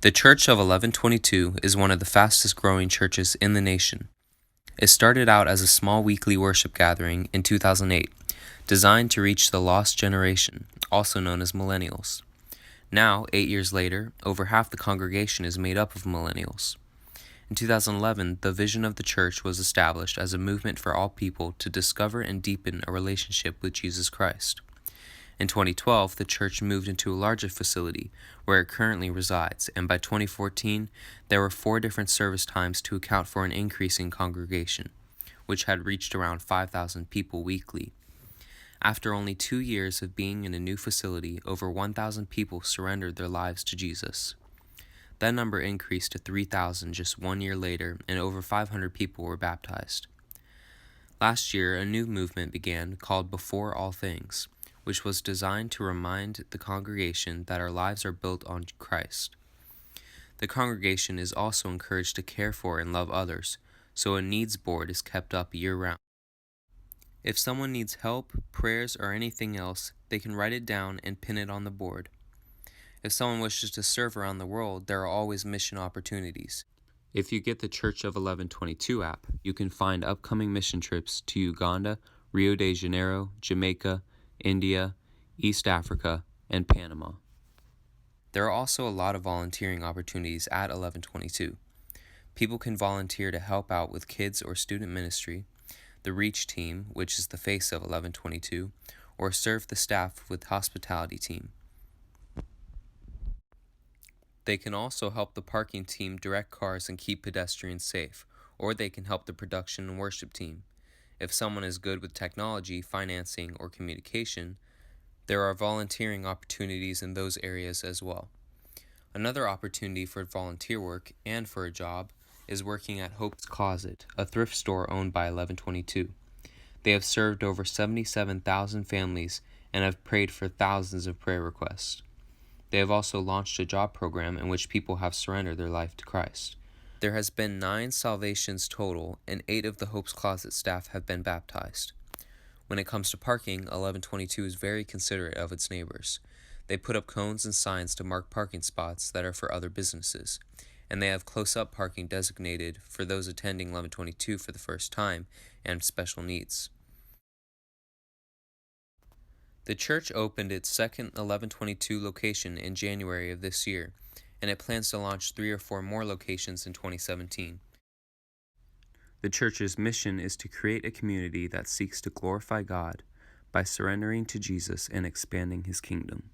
The Church of 1122 is one of the fastest growing churches in the nation. It started out as a small weekly worship gathering in 2008, designed to reach the lost generation, also known as millennials. Now, 8 years later, over half the congregation is made up of millennials. In 2011, the vision of the church was established as a movement for all people to discover and deepen a relationship with Jesus Christ. In 2012, the church moved into a larger facility where it currently resides, and by 2014, there were 4 different service times to account for an increasing congregation, which had reached around 5,000 people weekly. After only 2 years of being in a new facility, over 1,000 people surrendered their lives to Jesus. That number increased to 3,000 just 1 year later, and over 500 people were baptized. Last year, a new movement began called Before All Things, which was designed to remind the congregation that our lives are built on Christ. The congregation is also encouraged to care for and love others, so a needs board is kept up year-round. If someone needs help, prayers, or anything else, they can write it down and pin it on the board. If someone wishes to serve around the world, there are always mission opportunities. If you get the Church of 1122 app, you can find upcoming mission trips to Uganda, Rio de Janeiro, Jamaica, India, East Africa, and Panama. There are also a lot of volunteering opportunities at 1122. People can volunteer to help out with kids or student ministry, the Reach team, which is the face of 1122, or serve the staff with hospitality team. They can also help the parking team direct cars and keep pedestrians safe, or they can help the production and worship team. If someone is good with technology, financing, or communication, there are volunteering opportunities in those areas as well. Another opportunity for volunteer work and for a job is working at Hope's Closet, a thrift store owned by 1122. They have served over 77,000 families and have prayed for thousands of prayer requests. They have also launched a job program in which people have surrendered their life to Christ. There has been 9 salvations total, and 8 of the Hope's Closet staff have been baptized. When it comes to parking, 1122 is very considerate of its neighbors. They put up cones and signs to mark parking spots that are for other businesses, and they have close-up parking designated for those attending 1122 for the first time and special needs. The church opened its second 1122 location in January of this year, and it plans to launch 3 or 4 more locations in 2017. The church's mission is to create a community that seeks to glorify God by surrendering to Jesus and expanding His kingdom.